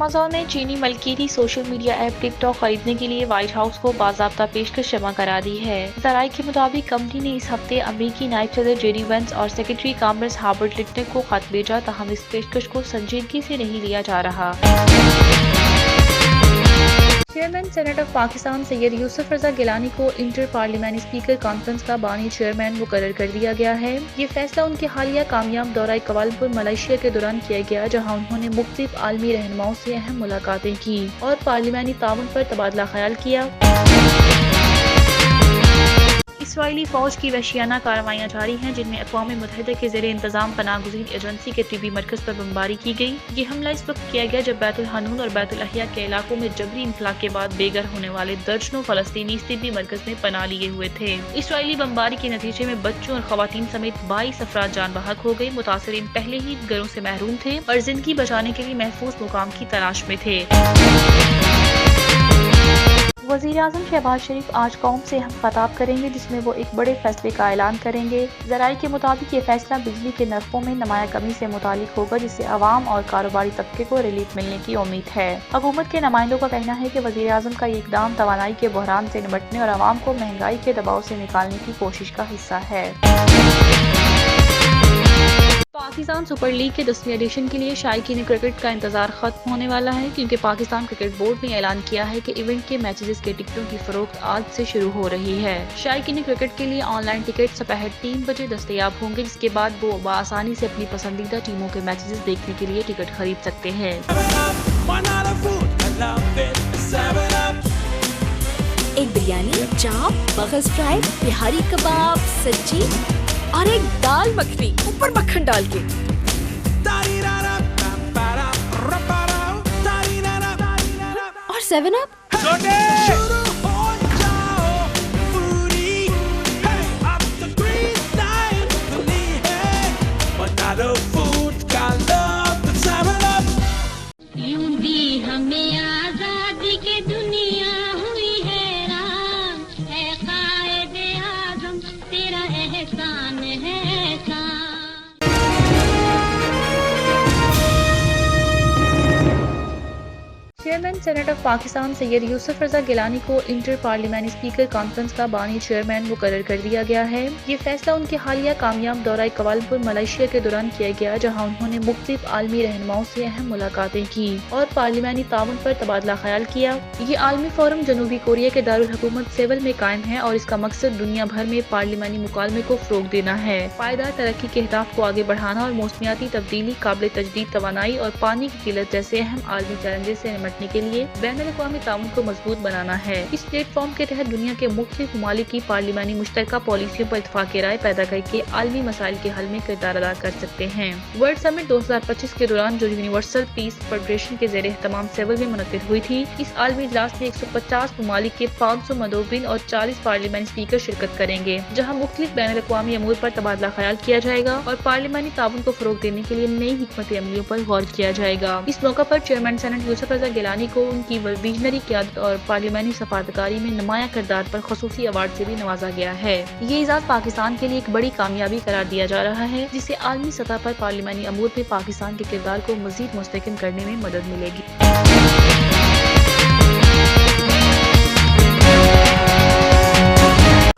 Amazon ने चीनी मलकीती social media app TikTok खरीदने के लिए व्हाइट हाउस को बाज़ाब्ता पेशकश जमा करा दी है। ज़राए के मुताबिक कंपनी ने इस हफ्ते अमेरिकी नायब सदर जेडी वेंस और सेक्रेटरी कॉमर्स हॉवर्ड लिटनर को खत भेजा, ताहम इस पेशकश को संजीदगी से नहीं लिया जा रहा। Chairman senate of Pakistan Syed Yusuf Raza Gilani को इंटर पार्लियामेंट्री स्पीकर कॉन्फ्रेंस का बानी चेयरमैन मुकर्रर कर दिया गया है। ये फैसला उनके हालिया कामयाब दौरा कुआलालंपुर मलेशिया के दौरान किया गया, जहां उन्होंने मुख्तलिफ आलमी रहनुमाओं से अहम मुलाकातें की और पार्लियामेंट्री ताउन पर तबादला ख्याल किया। इसराइली फौज की वहशियाना कार्रवाइयाँ जारी हैं, जिनमें अक़वाम मुत्तहिदा के ज़ेरे इंतजाम पनाहगज़ीन एजेंसी के तिबी मरकज़ पर बमबारी की गई। ये हमला इस वक्त किया गया जब बैतुल हनून और बैतुल अहिया के इलाकों में जबरी इंफलाक के बाद बेघर होने वाले दर्जनों फ़लस्तीनी इस तिबी मरकज़ में पनाह लिए हुए थे। इसराइली बमबारी के नतीजे में बच्चों और ख़वातीन समेत 22 अफराद जान बहक हो गए। मुतासरीन पहले ही घरों से महरूम थे और जिंदगी बचाने के लिए महफूज मुकाम की तलाश में थे। वज़ीर-ए-आज़म शहबाज शरीफ आज कौम से हम खिताब करेंगे, जिसमें वो एक बड़े फैसले का ऐलान करेंगे। ज़राए के मुताबिक ये फैसला बिजली के नरखों में नुमाया कमी से मुतालिक होगा, जिससे अवाम और कारोबारी तबके को रिलीफ मिलने की उम्मीद है। हुकूमत के नुमाइंदों का कहना है कि वज़ीर-ए-आज़म का ये इक़दाम तवानाई के बहरान से निपटने और अवाम को महंगाई के दबाव से निकालने की कोशिश का हिस्सा है। पाकिस्तान सुपर लीग के 10वीं एडिशन के लिए शायकीन क्रिकेट का इंतजार खत्म होने वाला है, क्योंकि पाकिस्तान क्रिकेट बोर्ड ने ऐलान किया है कि इवेंट के मैचेस के टिकटों की फरोख्त आज से शुरू हो रही है। शायकीन क्रिकेट के लिए ऑनलाइन टिकट दोपहर 3 बजे दस्तयाब होंगे, जिसके बाद वो बआसानी से अपनी पसंदीदा टीमों के मैचेस देखने के लिए टिकट खरीद सकते हैं। एक बिरयानी, चाप, बगस फ्राई, बिहारी कबाब, सब्जी और एक दाल मखनी, ऊपर मक्खन डाल के। और 7 अप। यूं भी हमें आजादी की दुनिया हुई हैरान, है कायदे आज़म तेरा एहसान है एहसान। Chairman senate of Pakistan Syed Yusuf Raza Gilani को इंटर पार्लियामेंट्री स्पीकर कॉन्फ्रेंस का बानी चेयरमैन मुकर्रर कर दिया गया है। ये फैसला उनके हालिया कामयाब दौरा कुआलालंपुर मलेशिया के दौरान किया गया, जहां उन्होंने मुख्तलिफ आलमी रहनुमाओं से अहम मुलाकातें की और पार्लियामेंट्री ताउन पर तबादला ख्याल किया। ये आलमी फोरम जनूबी कोरिया के दारुल हुकूमत सेवल में कायम है और इसका मकसद दुनिया भर में पार्लियामेंट्री मुकालमे को फ़रोग़ देना है, पायदार तरक्की के अहदाफ को आगे बढ़ाना और मौसमियाती तब्दीली, काबिल तजदीद तवानाई और पानी की किल्लत जैसे अहम आलमी चैलेंजेस से निपटने के लिए बैनुल-अक़वामी ताउन को मजबूत बनाना है। इस प्लेटफॉर्म के तहत दुनिया के मुख्तलिफ ममालिक की पार्लियामेंट्री मुश्तरका पॉलिसियों पर इत्तफ़ाक़ राय पैदा करके आलमी मसाइल के हल में किरदार अदा कर सकते हैं। वर्ल्ड समिट 2025 के दौरान जो यूनिवर्सल पीस फेडरेशन के ज़ेरे एहतमाम सेवल में मुनक़िद हुई थी, इस आलमी इजलास में 150 ममालिक के 500 मंदोबिन और 40 पार्लियामेंट्री स्पीकर शिरकत करेंगे, जहाँ मुख्तलिफ बैनुल-अक़वामी अमूर पर तबादला ख्याल किया जाएगा और पार्लियामेंट्री ताउन को फ़रोग़ देने के लिए नई हिकमत अमलियों पर गौर किया जाएगा। इस मौका पर चेयरमैन सेनेट यूसुफ रजा गिलानी को उनकी विजनरी क़यादत और पार्लियामेंट्री सफारतकारी में नुमाया किरदार पर ख़ुसूसी अवार्ड से भी नवाजा गया है। ये एजाज़ पाकिस्तान के लिए एक बड़ी कामयाबी करार दिया जा रहा है, जिससे आलमी सतह पर पार्लियामेंट्री अमूर में पाकिस्तान के किरदार को मज़ीद मुस्तहकम करने में मदद मिलेगी।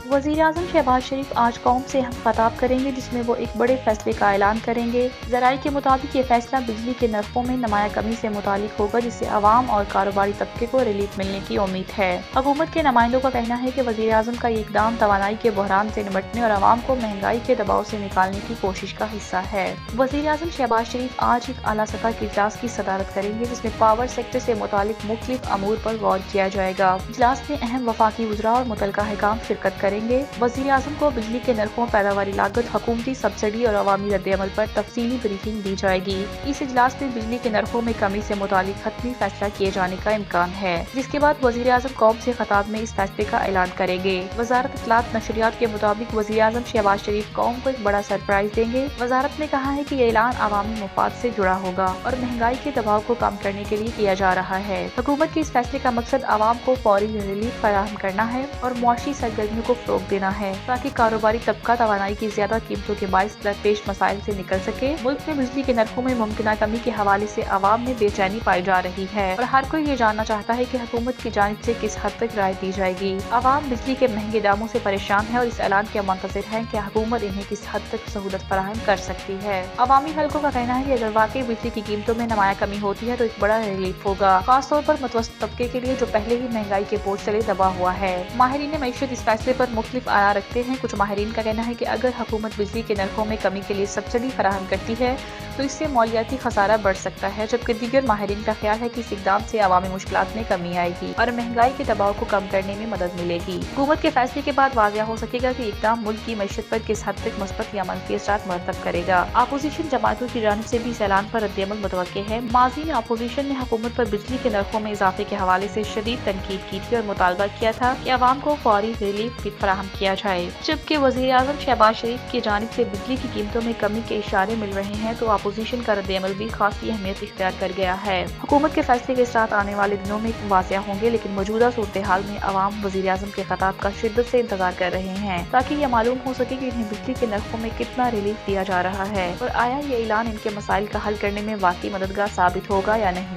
वज़ीर-ए-आज़म शहबाज शरीफ आज कौम से हम खिताब करेंगे, जिसमें वो एक बड़े फैसले का ऐलान करेंगे। ज़राए के मुताबिक ये फैसला बिजली के नरखों में नुमाया कमी से मुतालिक होगा, जिससे अवाम और कारोबारी तबके को रिलीफ मिलने की उम्मीद है। हुकूमत के नुमाइंदों का कहना है कि वज़ीर-ए-आज़म का ये इक़दाम तवानाई के बहरान से निपटने और अवाम को महंगाई के दबाव से निकालने की कोशिश का हिस्सा है। वज़ीर-ए-आज़म शहबाज शरीफ आज एक आला सतह के इजलास की सदारत करेंगे, जिसमें पावर सेक्टर से मुतालिक मुख्तलिफ अमूर पर गौर किया जाएगा। इजलास में अहम वफाकी वज़रा और मुतल्लिका हुकाम शिरकत करेंगे। वज़ीर-ए-आज़म को बिजली के नरखों, पैदावारी लागत, हुकूमती सब्सिडी और अवामी रद्द-ए-अमल पर तफसीली ब्रीफिंग दी जाएगी। इस इजलास में बिजली के नरखों में कमी से मुतालिक हतमी फैसला किए जाने का इम्कान है, जिसके बाद वज़ीर-ए-आज़म कौम से खिताब में इस फैसले का ऐलान करेंगे। वज़ारत इत्तलात नशरियात के मुताबिक वज़ीर-ए-आज़म शहबाज शरीफ कौम को एक बड़ा सरप्राइज देंगे। वज़ारत ने कहा है कि ये ऐलान अवामी मफाद से जुड़ा होगा और महंगाई के दबाव को कम करने के लिए किया जा रहा है। हुकूमत के इस फैसले का मकसद अवाम को फौरी रिलीफ फराहम करना है और मुआशी सरगर्मियों को रोक देना है ताकि कारोबारी तबका तवानाई की ज्यादा कीमतों के बाइस दरपेश मसाइल से निकल सके। मुल्क में बिजली के नरखों में मुमकिन कमी के हवाले से आवाम में बेचैनी पाई जा रही है और हर कोई ये जानना चाहता है कि हुकूमत की जानिब से किस हद तक राहत दी जाएगी। आवाम बिजली के महंगे दामों से परेशान है और इस ऐलान के मुंतज़िर है कि हुकूमत इन्हें किस हद तक सहूलत फराहम कर सकती है। अवामी हलकों का कहना है कि अगर वाकई बिजली की कीमतों में नुमाया कमी होती है तो एक बड़ा रिलीफ होगा, खास तौर पर मुतवस्सित तबके के लिए जो पहले ही महंगाई के बोझ तले दबा हुआ है। माहिरीन मईशत इस फैसले पर मुख्तलिफ आरा रखते हैं। कुछ माहिरीन का कहना है कि अगर हुकूमत बिजली के नरखों में कमी के लिए सब्सिडी फराहम करती है तो इससे मौलियाती खसारा बढ़ सकता है, जबकि दीगर माहिरीन का ख्याल है कि इस इक़दाम से अवामी मुश्किलात में कमी आएगी और महंगाई के दबाव को कम करने में मदद मिलेगी। हुकूमत के फैसले के बाद वाज़िया हो सकेगा कि इक़दाम मुल्क की मईशत पर किस हद तक मुस्बत या मनफी असरात मरतब करेगा। अपोजिशन जमातों की जानिब से भी इस ऐलान पर रद्द-ए-अमल मुतवक्के है। माज़ी में अपोजिशन ने हुकूमत पर बिजली के नरखों में इजाफे के हवाले से शदीद तनकीद की थी और मुतालबा किया था कि अवाम को फौरी रिलीफ फराहम किया जाए, जबकि वज़ीर-ए-आज़म शहबाज शरीफ की जानिब से बिजली की कीमतों में कमी के इशारे मिल रहे हैं तो अपोजिशन का रद्द-ए-अमल भी खासी अहमियत इख्तियार कर गया है। हुकूमत के फैसले के साथ आने वाले दिनों में वाज़िया होंगे, लेकिन मौजूदा सूरत हाल में अवाम वज़ीर-ए-आज़म के खिताब का शिद्दत से इंतजार कर रहे हैं ताकि ये मालूम हो सके कि इन्हें बिजली के नरखों में कितना रिलीफ दिया जा रहा है और आया ये ऐलान इनके मसाइल का हल करने में वाकई मददगार साबित होगा या नहीं।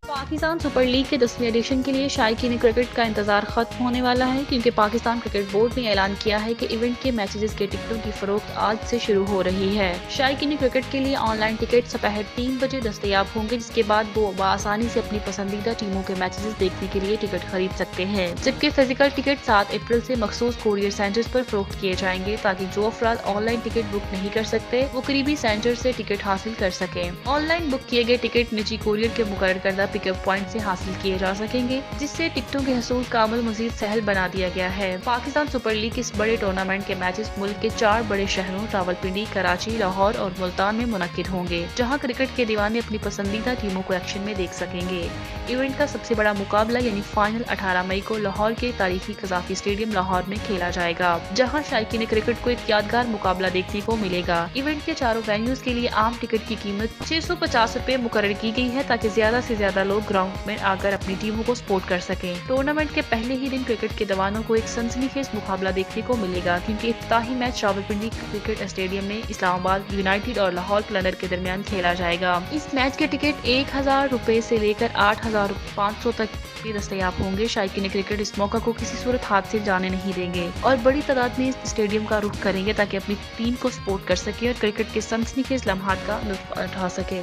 पाकिस्तान सुपर लीग के 10वीं एडिशन के लिए शायकीन क्रिकेट का इंतजार खत्म होने वाला है, क्योंकि पाकिस्तान क्रिकेट बोर्ड ने ऐलान किया है कि इवेंट के मैचेस के टिकटों की फरोख्त आज से शुरू हो रही है। शायकीन क्रिकेट के लिए ऑनलाइन टिकट दोपहर 3 बजे दस्तयाब होंगे, जिसके बाद वो आसानी से अपनी पसंदीदा टीमों के मैचेस देखने के लिए टिकट खरीद सकते हैं, जबकि फिजिकल टिकट 7 अप्रैल से मखसूस कोरियर सेंटर्स पर फरोख्त किए जाएंगे ताकि जो अफराद ऑनलाइन टिकट बुक नहीं कर सकते वो करीबी सेंटर से टिकट हासिल कर सकें। ऑनलाइन बुक किए गए टिकट निजी कोरियर के मुकर्रर करदा पिकअप पॉइंट से हासिल किए जा सकेंगे, जिससे टिकटों के हसूल का अमल मजीद सहल बना दिया गया है। पाकिस्तान सुपर लीग के इस बड़े टूर्नामेंट के मैचेस मुल्क के 4 बड़े शहरों रावलपिंडी, कराची, लाहौर और मुल्तान में मुनक्किद होंगे, जहां क्रिकेट के दीवाने अपनी पसंदीदा टीमों को एक्शन में देख सकेंगे। इवेंट का सबसे बड़ा मुकाबला यानी फाइनल 18 मई को लाहौर के तारीखी कज़ाफी स्टेडियम लाहौर में खेला जाएगा, जहां शायकीन क्रिकेट को एक यादगार मुकाबला देखने को मिलेगा। इवेंट के चारों वेन्यूज के लिए आम टिकट की कीमत 650 रुपए मुकर्रर की गई है ताकि ज्यादा से ज्यादा लोग ग्राउंड में आकर अपनी टीमों को सपोर्ट कर सकें। टूर्नामेंट के पहले ही दिन क्रिकेट के दीवानों को एक सनसनीखेज मुकाबला देखने को मिलेगा, क्योंकि इफ्तिताही मैच रावलपिंडी क्रिकेट स्टेडियम में इस्लामाबाद यूनाइटेड और लाहौर क्लनर के दरमियान खेला जाएगा। इस मैच के टिकट 1000 रुपए से लेकर 8500 तक भी दस्तयाब होंगे। शायकीन क्रिकेट इस मौका को किसी सूरत हाथ से जाने नहीं देंगे और बड़ी तादाद में इस स्टेडियम का रुख करेंगे ताकि अपनी टीम को सपोर्ट कर सके और क्रिकेट के सनसनीखेज लम्हात का लुत्फ उठा सके।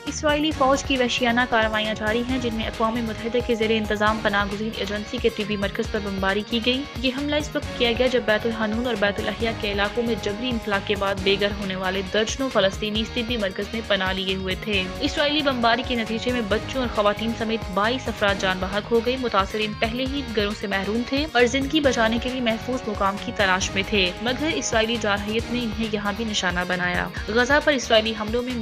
इसराइली फौज की वहशियाना कार्रवाइयाँ जारी हैं, जिनमें अक़वाम मुत्तहिदा के ज़ेरे इंतजाम पनाहगज़ीन एजेंसी के तिबी मरकज़ पर बमबारी की गई। ये हमला इस वक्त किया गया जब बैतुल हनून और बैतुल अहिया के इलाकों में जबरी इंखला के बाद बेघर होने वाले दर्जनों फलस्तीनी तिबी मरकज़ में पनाह लिए हुए थे। इसराइली बमबारी के नतीजे में बच्चों और खवातीन समेत 22 अफराद जान बहक हो गए। मुतासरीन पहले ही घरों से महरूम थे और जिंदगी बचाने के लिए महफूज मुकाम की तलाश में थे, मगर इसराइली जारहियत ने इन्हें यहाँ भी निशाना बनाया। गजा पर इसराइली हमलों में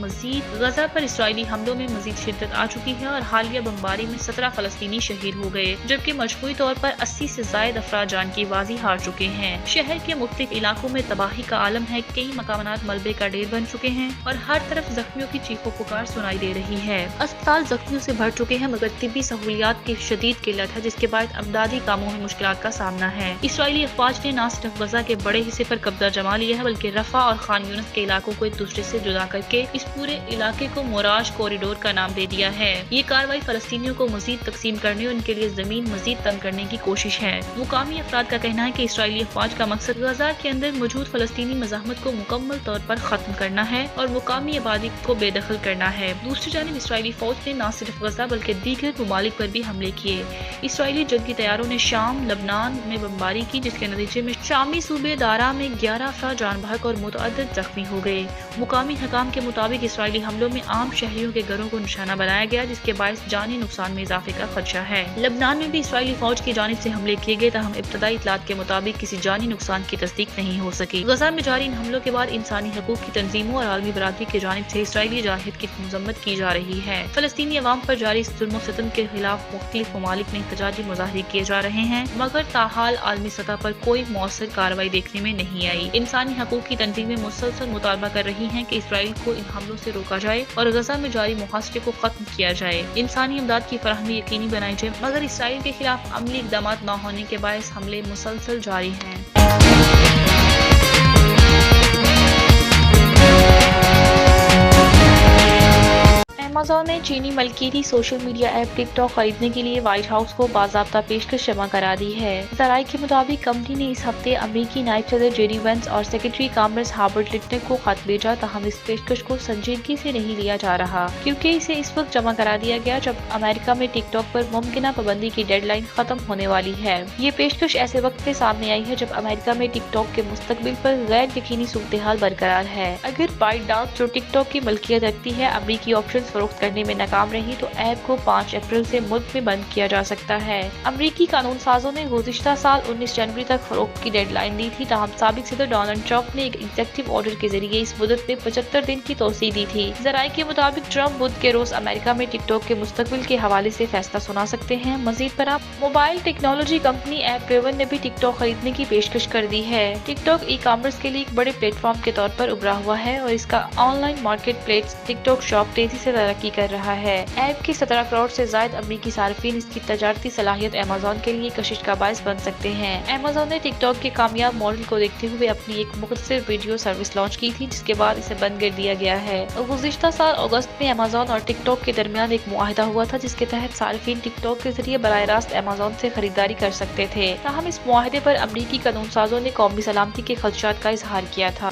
मजीद शिद्दत आ चुकी है और हालिया बमबारी में 17 फलस्तीनी शहीद हो गए, जबकि मजमूई तौर पर 80 से जायद अफराद जान की बाजी हार चुके हैं। शहर के मुख्तलिफ इलाकों में तबाही का आलम है, कई मकानात मलबे का ढेर बन चुके हैं और हर तरफ जख्मियों की चीखों पुकार सुनाई दे रही है। अस्पताल जख्मियों से भर चुके हैं, मगर तिब्बी सहूलियात की शदीद किल्लत है, जिसके बाद अमदादी कामों में मुश्किलात का सामना है। इसराइली अफवाज ने न सिर्फ गजा के बड़े हिस्से पर कब्जा जमा लिया है, बल्कि रफा और खान यूनिस के इलाकों को एक दूसरे से जुदा करके इस पूरे इलाके को मोराज कॉरिडोर का नाम दे दिया है। ये कार्रवाई फलस्तीनियों को मजीद तकसीम करने और उनके लिए जमीन मजीद तंग करने की कोशिश है। मुकामी अफराद का कहना है कि इसराइली अफवाज का मकसद गजा के अंदर मौजूद फलस्तीनी मज़ाहमत को मुकम्मल तौर पर खत्म करना है और मुकामी आबादी को बेदखल करना है। दूसरी जानिब इसराइली फौज ने न सिर्फ गजा बल्कि दीगर ममालिक पर भी हमले किए। इसराइली जंगी तैयारों ने शाम, लबनान में बमबारी की, जिसके नतीजे में शामी सूबे दारा में 11 अफराद जान बहक और मुतअद्दिद जख्मी हो गए। मुकामी हकाम के मुताबिक इसराइली हमलों में आम शहरियों فلسطینیوں کے گھروں کو نشانہ بنایا گیا، جس کے باعث جانی نقصان میں اضافے کا خدشہ ہے۔ لبنان میں بھی اسرائیلی فوج کی جانب سے حملے کیے گئے، تاہم ابتدائی اطلاعات کے مطابق کسی جانی نقصان کی تصدیق نہیں ہو سکی۔ غزہ میں جاری ان حملوں کے بعد انسانی حقوق کی تنظیموں اور عالمی برادری کی جانب سے اسرائیلی جارحیت کی مذمت کی جا رہی ہے۔ فلسطینی عوام پر جاری ظلم و ستم کے خلاف مختلف ممالک میں احتجاجی مظاہرے کیے جا رہے ہیں، مگر تاحال عالمی سطح پر کوئی مؤثر کارروائی دیکھنے میں نہیں آئی۔ انسانی حقوق کی تنظیمیں مسلسل مطالبہ کر رہی ہیں کہ اسرائیل کو ان حملوں سے روکا جائے اور غزہ میں جاری محاصرے کو ختم کیا جائے، انسانی امداد کی فراہمی یقینی بنائی جائے، مگر اسرائیل کے خلاف عملی اقدامات نہ ہونے کے باعث حملے مسلسل جاری ہیں۔ امازون نے چینی ملکیتی سوشل میڈیا ایپ ٹک ٹاک خریدنے کے لیے وائٹ ہاؤس کو باضابطہ پیشکش جمع کرا دی ہے۔ ذرائع کے مطابق کمپنی نے اس ہفتے امریکی نائب صدر جے ڈی وینس اور سیکرٹری کامرس ہاربرٹ لٹنر کو خط بھیجا، تاہم اس پیشکش کو سنجیدگی سے نہیں لیا جا رہا کیونکہ اسے اس وقت جمع کرا دیا گیا جب امریکہ میں ٹک ٹاک پر ممکنہ پابندی کی ڈیڈ لائن ختم ہونے والی ہے۔ یہ پیشکش ایسے وقت پہ سامنے آئی ہے جب امریکہ میں ٹک ٹاک کے مستقبل پر غیر یقینی صورتحال برقرار ہے۔ اگر بائٹ ڈانس جو ٹک ٹاک کی ملکیت رکھتی ہے امریکی آپشنز فروخت کرنے میں ناکام رہی تو ایپ کو 5 اپریل سے ملک میں بند کیا جا سکتا ہے۔ امریکی قانون سازوں نے گزشتہ سال 19 جنوری تک فروخت کی ڈیڈ لائن دی تھی، تاہم سابق صدر ڈونلڈ ٹرمپ نے ایک ایگزیکٹو آرڈر کے ذریعے اس مدت میں 75 دن کی توسیع دی تھی۔ ذرائع کے مطابق ٹرمپ بدھ کے روز امریکہ میں ٹک ٹاک کے مستقبل کے حوالے سے فیصلہ سنا سکتے ہیں۔ مزید برآں موبائل ٹیکنالوجی کمپنی ایپ ریون نے بھی ٹک ٹاک خریدنے کی پیشکش کر دی ہے۔ ٹک ٹاک ای کامرس کے لیے ایک بڑے پلیٹ فارم کے طور پر ابھرا ہوا ہے اور اس کا online marketplace TikTok shop تیزی سے ترقی کر رہا ہے۔ ایپ کے 17 کروڑ سے زائد امریکی صارفین اس کی تجارتی صلاحیت امازون کے لیے کشش کا باعث بن سکتے ہیں۔ امازون نے ٹک ٹاک کے کامیاب ماڈل کو دیکھتے ہوئے اپنی ایک مختصر ویڈیو سروس لانچ کی تھی، جس کے بعد اسے بند کر دیا گیا ہے۔ گزشتہ سال اگست میں امازون اور ٹک ٹاک کے درمیان ایک معاہدہ ہوا تھا جس کے تحت صارفین ٹک ٹاک کے ذریعے براہ راست امازون سے خریداری کر سکتے تھے، تاہم اس معاہدے پر امریکی قانون سازوں نے قومی سلامتی کے خدشات کا اظہار کیا تھا۔